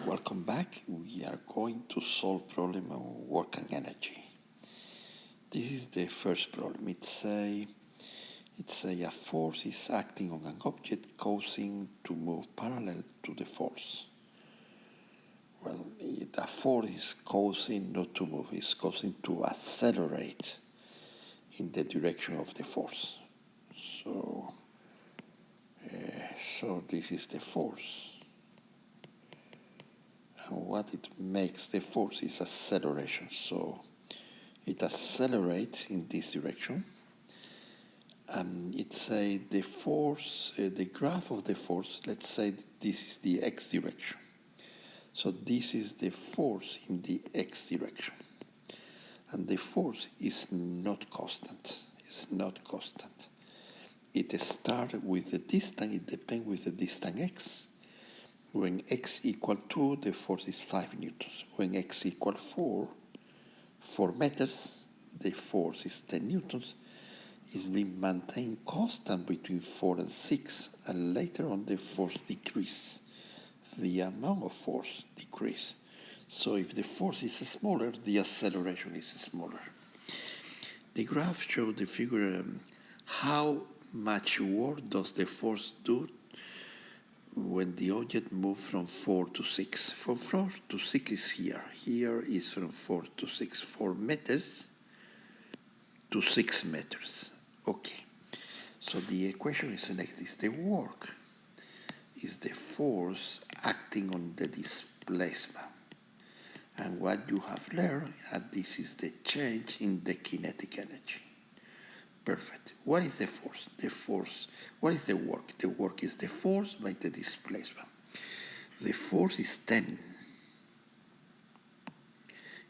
Welcome back. We are going to solve problem on work and energy. This is the first problem. It's a force is acting on an object causing to move parallel to the force. Well, the force is causing not to move, it's causing to accelerate in the direction of the force. So this is the force. And what it makes the force is acceleration. So it accelerates in this direction. And it's the force, the graph of the force, let's say this is the x direction. So this is the force in the x direction. And the force is not constant. It's not constant. It starts with the distance, it depends with the distance x. When x equal 2, the force is 5 newtons. When x equal 4 meters, the force is 10 newtons. Is being maintained constant between 4 and 6, and later on the force decrease. The amount of force decrease. So if the force is smaller, the acceleration is smaller. The graph shows the figure how much work does the force do when the object moves from 4 to 6. From 4 to 6 is here. Here is from 4 to 6, 4 meters to 6 meters. Okay, so the equation is like this. The work is the force acting on the displacement. And what you have learned, this is the change in the kinetic energy. Perfect. What is the force? The force, what is the work? The work is the force by the displacement. The force is 10.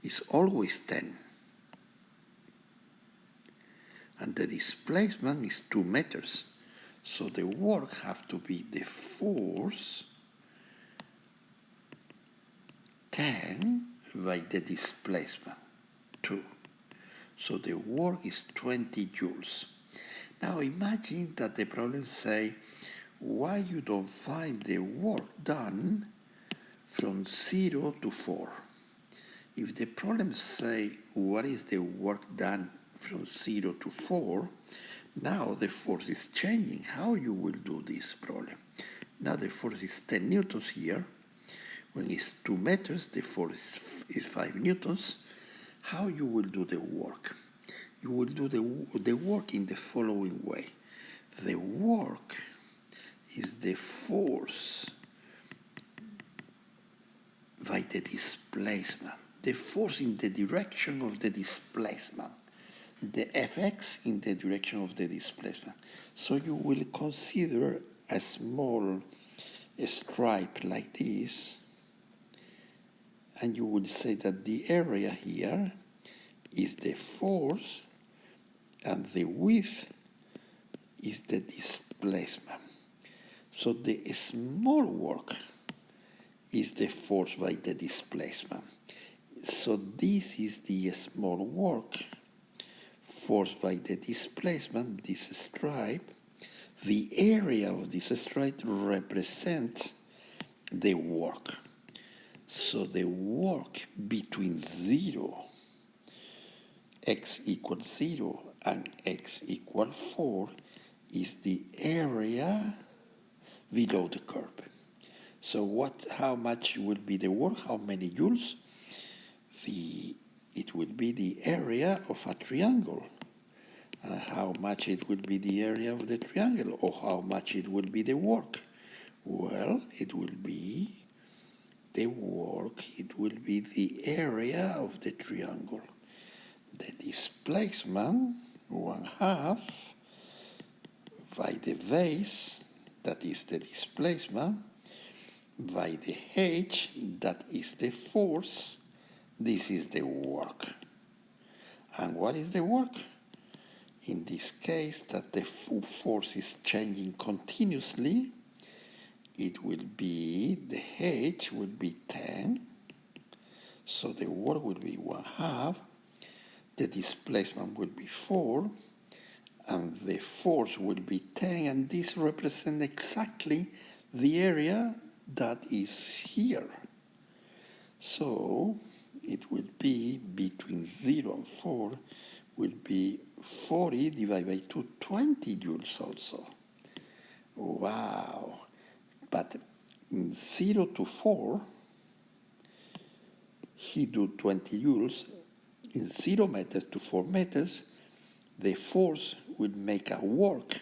It's always 10. And the displacement is 2 meters. So the work have to be the force 10 by the displacement 2. So the work is 20 joules. Now imagine that the problem say, why you don't find the work done from 0 to 4? If the problem say, what is the work done from 0 to 4, now the force is changing. How you will do this problem? Now the force is 10 newtons here. When it's 2 meters, the force is 5 newtons. How you will do the work? You will do the work in the following way. The work is the force by the displacement. The force in the direction of the displacement. The Fx in the direction of the displacement. So you will consider a small stripe like this, and you will say that the area here is the force and the width is the displacement. So the small work is the force by the displacement. So this is the small work, force by the displacement, this stripe. The area of this stripe represents the work. So the work between 0, x equals 0, and x equals 4 is the area below the curve. So how much will be the work? How many joules? It will be the area of a triangle. How much it will be the area of the triangle, or how much it will be the work? Well, it will be the work, it will be the area of the triangle. The displacement, 1/2 by the base, that is the displacement, by the h, that is the force, this is the work. And what is the work? In this case, that the force is changing continuously, it will be, the h will be 10, so the work will be 1/2, the displacement will be 4, and the force will be 10, and this represents exactly the area that is here. So it will be between 0 and 4 will be 40 divided by 2, 20 joules also. Wow. But in 0 to 4, he do 20 joules. In 0 meters to 4 meters, the force will make a work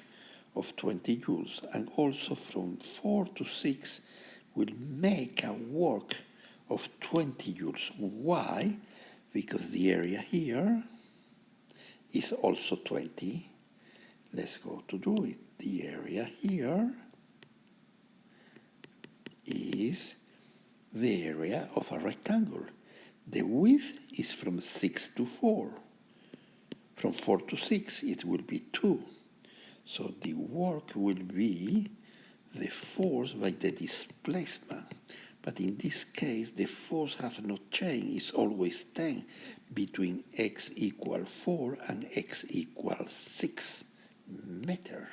of 20 joules. And also from 4 to 6 will make a work of 20 joules. Why? Because the area here is also 20. Let's go to do it. The area here is the area of a rectangle. The width is from 6 to 4. From 4 to 6, it will be 2. So the work will be the force by the displacement. But in this case, the force has not changed. It's always 10 between x equal 4 and x equal 6 meter.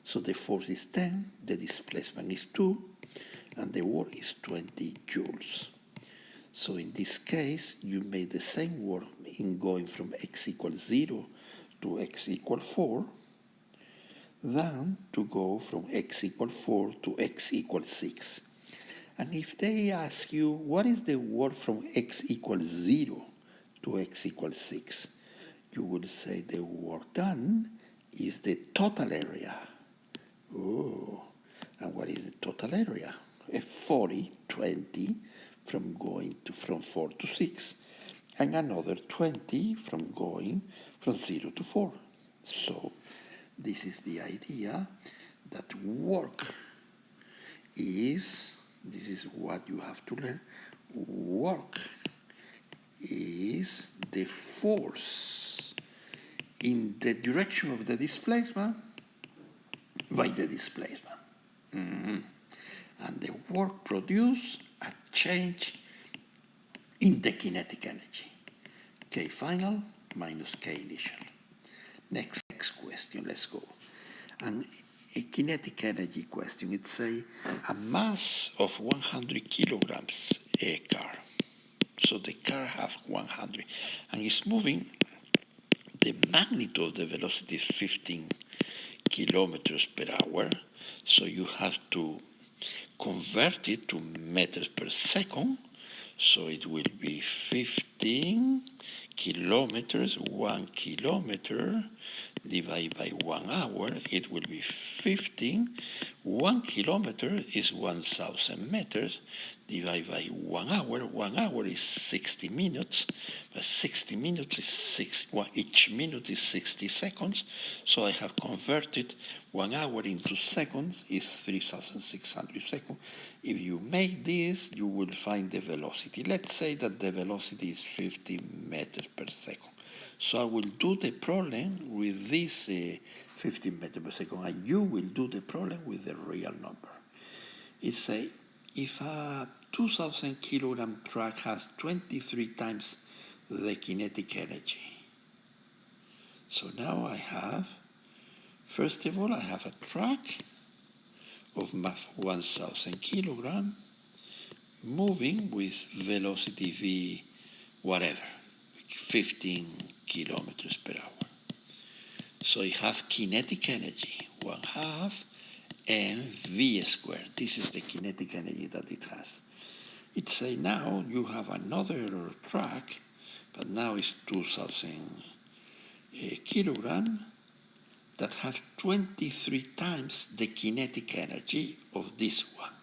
So the force is 10, the displacement is 2, and the work is 20 joules. So in this case, you made the same work in going from x equals 0 to x equals 4 than to go from x equals 4 to x equals 6. And if they ask you, what is the work from x equals 0 to x equals 6? You will say the work done is the total area. Oh, and what is the total area? 40, 20 from going from 4 to 6, and another 20 from going from 0 to 4. So this is the idea that work is, this is what you have to learn, work is the force in the direction of the displacement by the displacement. And the work produces a change in the kinetic energy. K final minus K initial. Next question, let's go. And a kinetic energy question, it's a mass of 100 kilograms a car. So the car has 100 and it's moving. The magnitude of the velocity is 15 kilometers per hour. So you have to convert it to meters per second. So it will be 15 kilometers, 1 kilometer divided by 1 hour. It will be 15. 1 kilometer is 1,000 meters divided by 1 hour. 1 hour is 60 minutes, but 60 minutes is each minute is 60 seconds. So I have converted 1 hour into seconds is 3,600 seconds. If you make this, you will find the velocity. Let's say that the velocity is 50 meters per second. So I will do the problem with this 15 meters per second, and you will do the problem with the real number. It's if a 2,000 kilogram truck has 23 times the kinetic energy. So now I have, first of all, I have a truck of 1,000 kilogram moving with velocity v whatever, 15 kilometers per hour. So I have kinetic energy, 1/2 mv squared. This is the kinetic energy that it has. It say now you have another truck, but now it's 2,000 kilogram that has 23 times the kinetic energy of this one.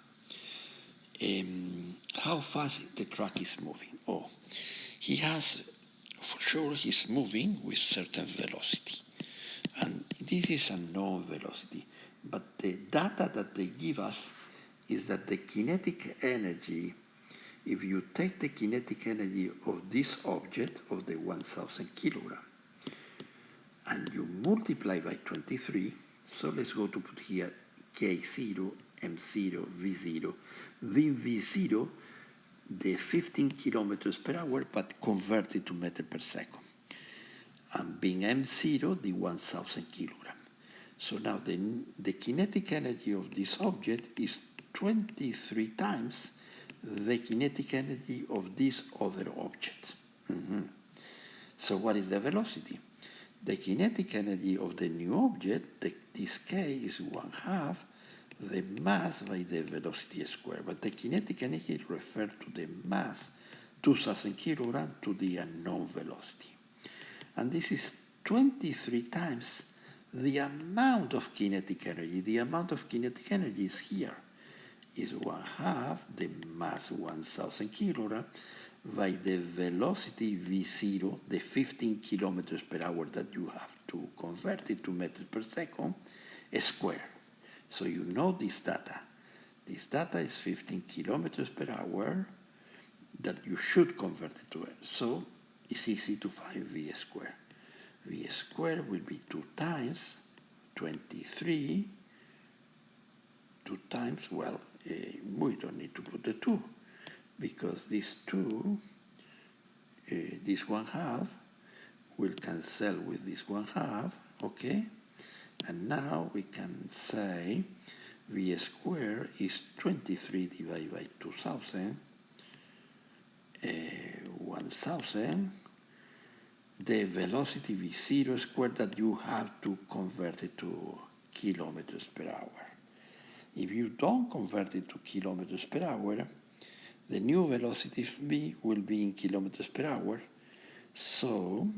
How fast the truck is moving? Oh, he has, for sure he's moving with certain velocity. And this is a known velocity. But the data that they give us is that the kinetic energy, if you take the kinetic energy of this object, of the 1,000 kilogram, and you multiply by 23, so let's go to put here K0, M0, V0. V0, the 15 kilometers per hour, but converted to meter per second. And being M0, the 1,000 kilogram. So now the kinetic energy of this object is 23 times the kinetic energy of this other object. So what is the velocity? The kinetic energy of the new object, this k, is 1/2 the mass by the velocity squared. But the kinetic energy refers to the mass, 2,000 kilograms, to the unknown velocity. And this is 23 times the amount of kinetic energy. The amount of kinetic energy is here. Is 1/2 the mass, 1,000 kilograms, by the velocity v0, the 15 kilometers per hour that you have to convert it to meters per second, square. So you know this data. This data is 15 kilometers per hour that you should convert it to it. So it's easy to find v squared. V squared will be 2 times 23, 2 times, well, we don't need to put the 2, because this 2, this 1/2, will cancel with this 1/2, okay? And now we can say v squared is 23 divided by 2,000, 1,000, the velocity v0 squared that you have to convert it to kilometers per hour. If you don't convert it to kilometers per hour, the new velocity v will be in kilometers per hour, so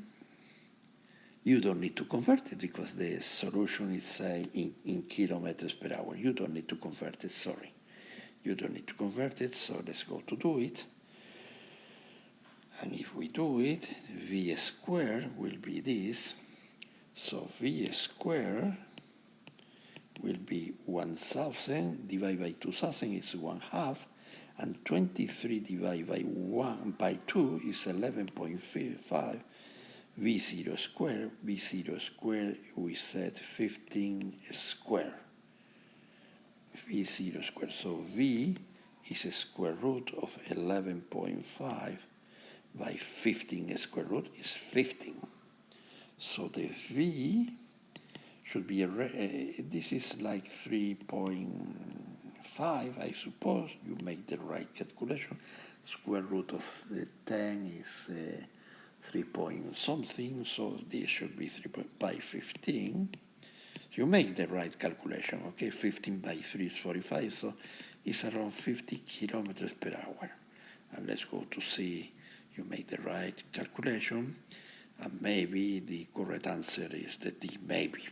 you don't need to convert it because the solution is say in kilometers per hour. You don't need to convert it, sorry. You don't need to convert it, so let's go to do it. And if we do it, v squared will be this. So v squared will be 1,000 divided by 2,000 is 1/2, and 23 divided by 2 is 11.5. v0 squared, v0 squared, we said 15 square. v0 squared, so v is a square root of 11.5 by 15 square root is 15. So the v should be, this is like 3.5, I suppose. You make the right calculation. Square root of the 10 is 3 point something, so this should be 3 by 15. You make the right calculation, okay? 15 by 3 is 45, so it's around 50 kilometers per hour. And let's go to see, you make the right calculation, and maybe the correct answer is the D, maybe.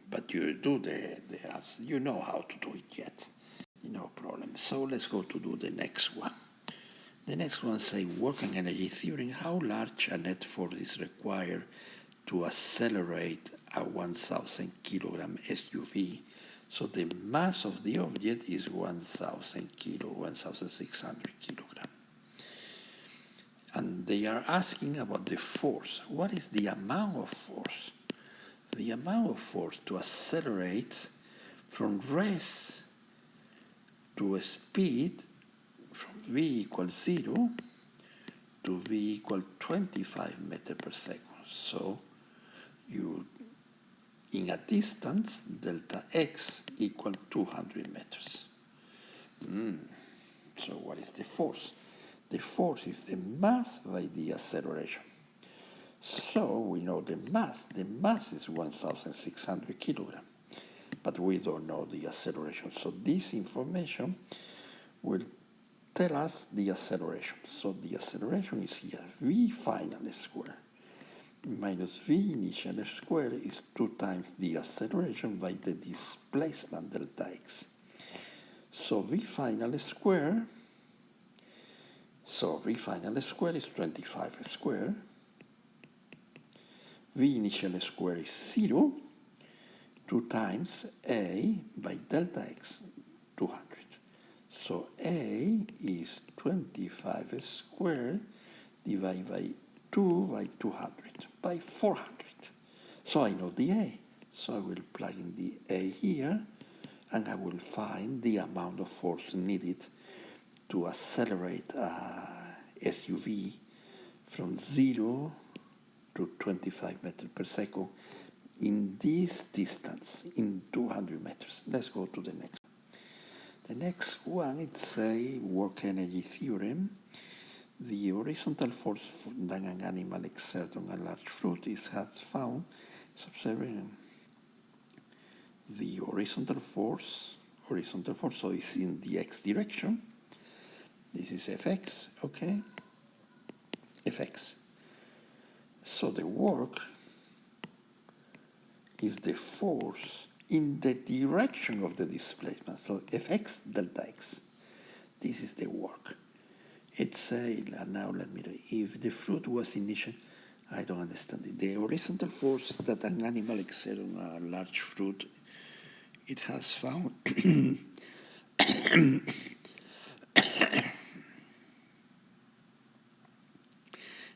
But you do the answer, you know how to do it yet, no problem. So let's go to do the next one. The next one says working energy theory, how large a net force is required to accelerate a 1,000 kilogram SUV. So the mass of the object is 1,600 kilogram. And they are asking about the force. What is the amount of force? The amount of force to accelerate from rest to a speed from v equals 0 to v equals 25 meters per second. So you, in a distance, delta x equals 200 meters. So what is the force? The force is the mass by the acceleration. So we know the mass. The mass is 1,600 kilograms, but we don't know the acceleration. So this information will tell us the acceleration. So the acceleration is here, v final square minus v initial square is 2 times the acceleration by the displacement delta x. So v final square, is 25 square. V initial square is 0, 2 times a by delta x, 200. So a is 25 squared divided by 2 by 200, by 400. So I know the a. So I will plug in the a here, and I will find the amount of force needed to accelerate a SUV from 0 to 25 meters per second in this distance, in 200 meters. Let's go to the next. The next one, it's a work energy theorem. The horizontal force that an animal exerts on a large fruit has found, is observing the horizontal force, so it's in the x direction. This is fx, okay? Fx. So the work is the force in the direction of the displacement. So Fx delta x. This is the work. It's a, now let me read. If the fruit was initially, I don't understand it. The horizontal force that an animal exerts on a large fruit, it has found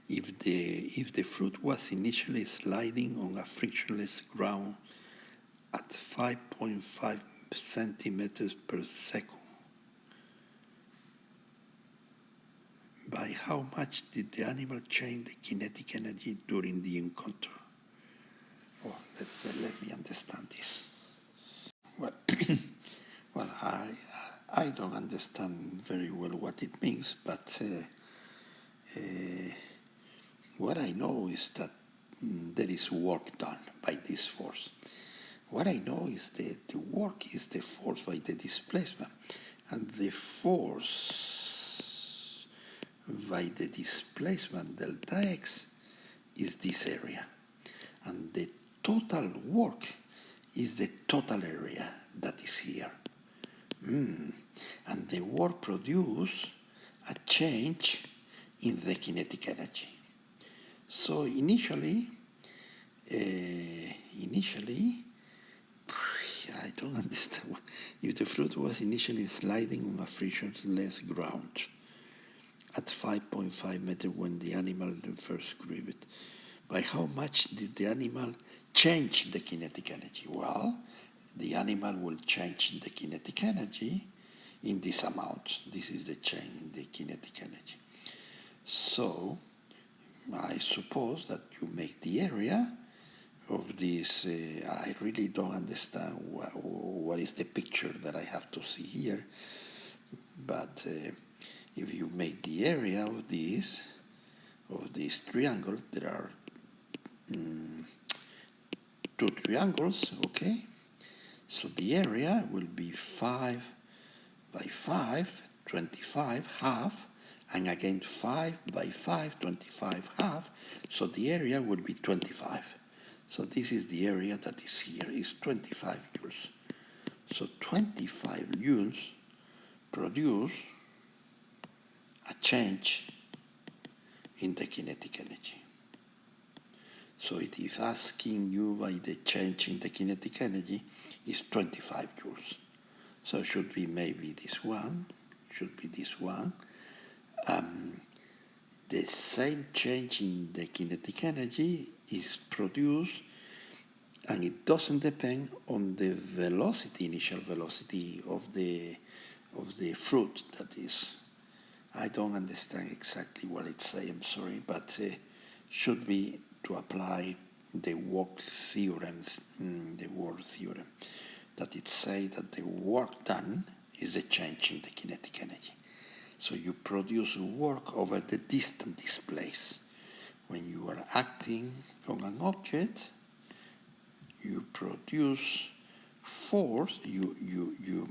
if the fruit was initially sliding on a frictionless ground at 5.5 centimeters per second, by how much did the animal change the kinetic energy during the encounter? Oh, let me understand this. Well, well, I don't understand very well what it means, but what I know is that there is work done by this force. What I know is that the work is the force by the displacement, and the force by the displacement delta x is this area, and the total work is the total area that is here. And the work produces a change in the kinetic energy. So initially, I don't understand. If the fruit was initially sliding on a frictionless ground at 5.5 meters when the animal first grew it, by how much did the animal change the kinetic energy? Well, the animal will change the kinetic energy in this amount. This is the change in the kinetic energy. So I suppose that you make the area of this. I really don't understand what is the picture that I have to see here, but if you make the area of this triangle, there are two triangles, okay? So the area will be 5 by 5, 25, half, and again 5 by 5, 25, half. So the area will be 25. So this is the area that is here, is 25 joules. So 25 joules produce a change in the kinetic energy. So it is asking you why the change in the kinetic energy is 25 joules. So it should be maybe this one, The same change in the kinetic energy is produced, and it doesn't depend on the velocity, initial velocity of the fruit. That is, I don't understand exactly what it says, I'm sorry, but should be to apply the work theorem, that it says that the work done is a change in the kinetic energy. So you produce work over the distance displaced. When you are acting on an object, you produce force, you're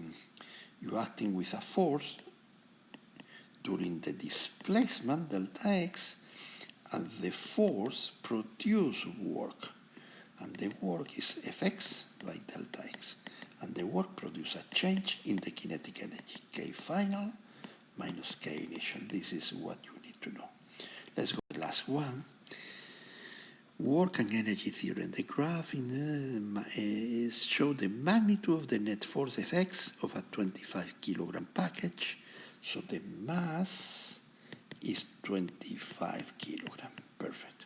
acting with a force during the displacement delta x, and the force produce work, and the work is Fx by delta x, and the work produces a change in the kinetic energy, K final minus K initial. This is what you need to know. Let's go to the last one. Work and energy theorem. The graph shows the magnitude of the net force Fx of a 25 kilogram package. So the mass is 25 kilogram. Perfect.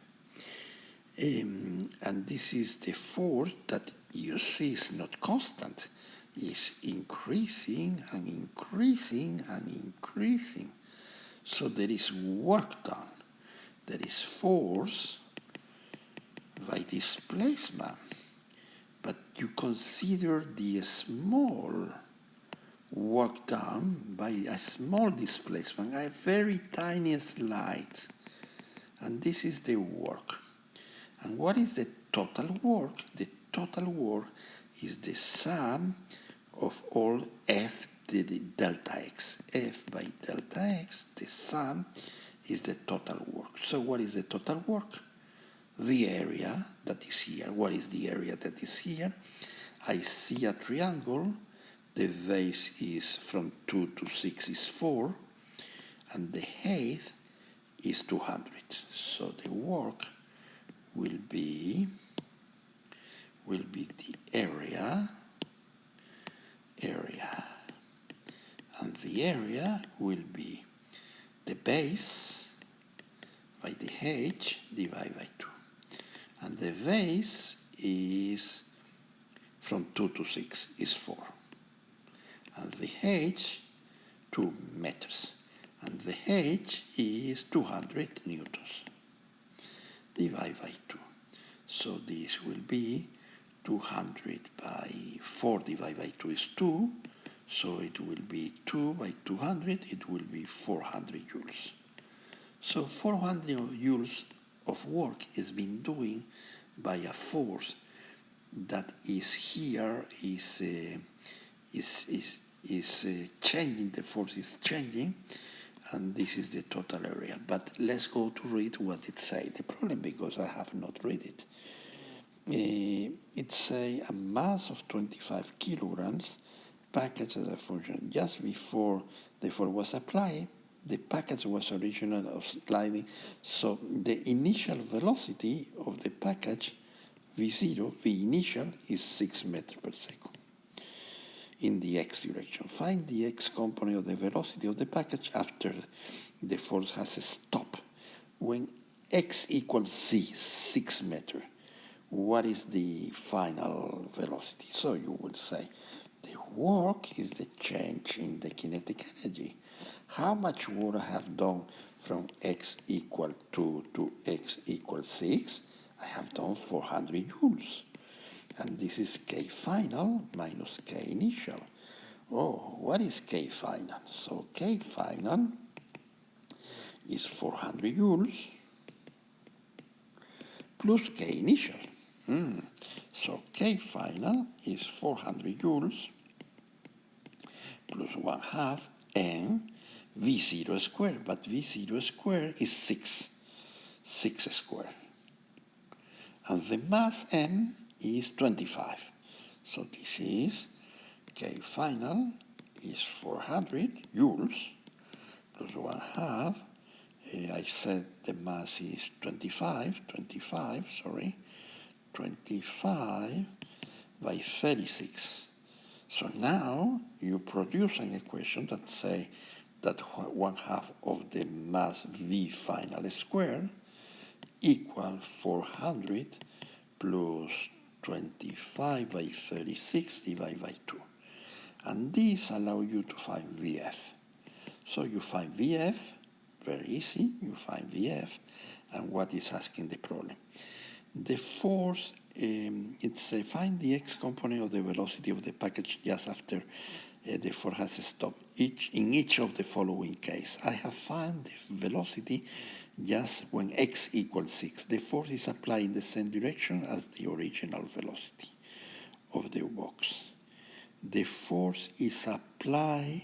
And this is the force that you see is not constant. Is increasing and increasing and increasing. So there is work done. There is force by displacement. But you consider the small work done by a small displacement, a very tiny slide. And this is the work. And what is the total work? The total work is the sum of all f delta x. F by delta x, the sum is the total work. So what is the total work? The area that is here. What is the area that is here? I see a triangle. The base is from 2 to 6 is 4, and the height is 200. So the work will be the area, and the area will be the base by the h divided by 2. And the base is from 2 to 6 is 4. And the h, 2 meters. And the h is 200 newtons divided by 2. So this will be 200 by 4 divided by 2 is 2. So it will be 2 by 200, it will be 400 joules. So 400 joules of work is being doing by a force that is here, is changing, the force is changing, and this is the total area. But let's go to read what it says. The problem, because I have not read it. It says a mass of 25 kilograms package as a function. Just before the force was applied, the package was original of sliding, so the initial velocity of the package, v0, the initial, is 6 meters per second in the x direction. Find the x component of the velocity of the package after the force has stopped. When x equals c, 6 meters, what is the final velocity? So you will say the work is the change in the kinetic energy. How much would I have done from x equal 2 to x equals 6? I have done 400 joules. And this is K final minus K initial. Oh, what is K final? So K final is 400 joules plus K initial. So K final is 400 joules plus 1/2 and V0 squared. But V0 squared is 6 squared. And the mass M is 25. So this is K final is 400 joules plus 1/2. I said the mass is 25 by 36. So now you produce an equation that say that 1/2 of the mass V final squared equal 400 plus 25 by 36 divided by 2. And this allows you to find VF. So you find VF, very easy, you find VF, and what is asking the problem? The force, it's find the x component of the velocity of the package just after the force has stopped. In each of the following case, I have found the velocity just when x equals 6. The force is applied in the same direction as the original velocity of the box. The force is applied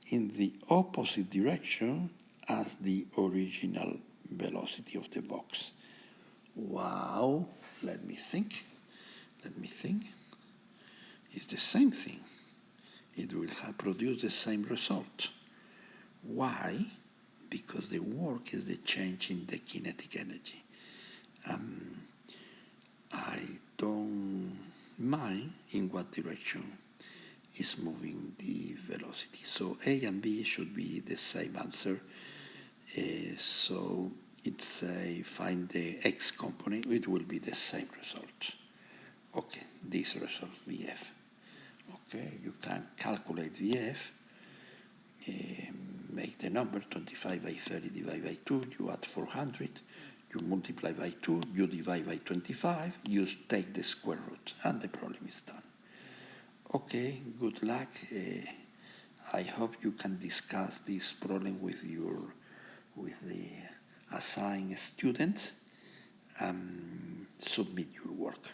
in the opposite direction as the original velocity of the box. Wow, let me think. It's the same thing. It will have produced the same result. Why? Because the work is the change in the kinetic energy. I don't mind in what direction is moving the velocity. So A and B should be the same answer. So it's find the x component, it will be the same result. Okay, this result, VF. Okay, you can calculate VF, make the number 25 by 30 divided by 2, you add 400, you multiply by 2, you divide by 25, you take the square root, and the problem is done. Okay, good luck. I hope you can discuss this problem with the assigned students and submit your work.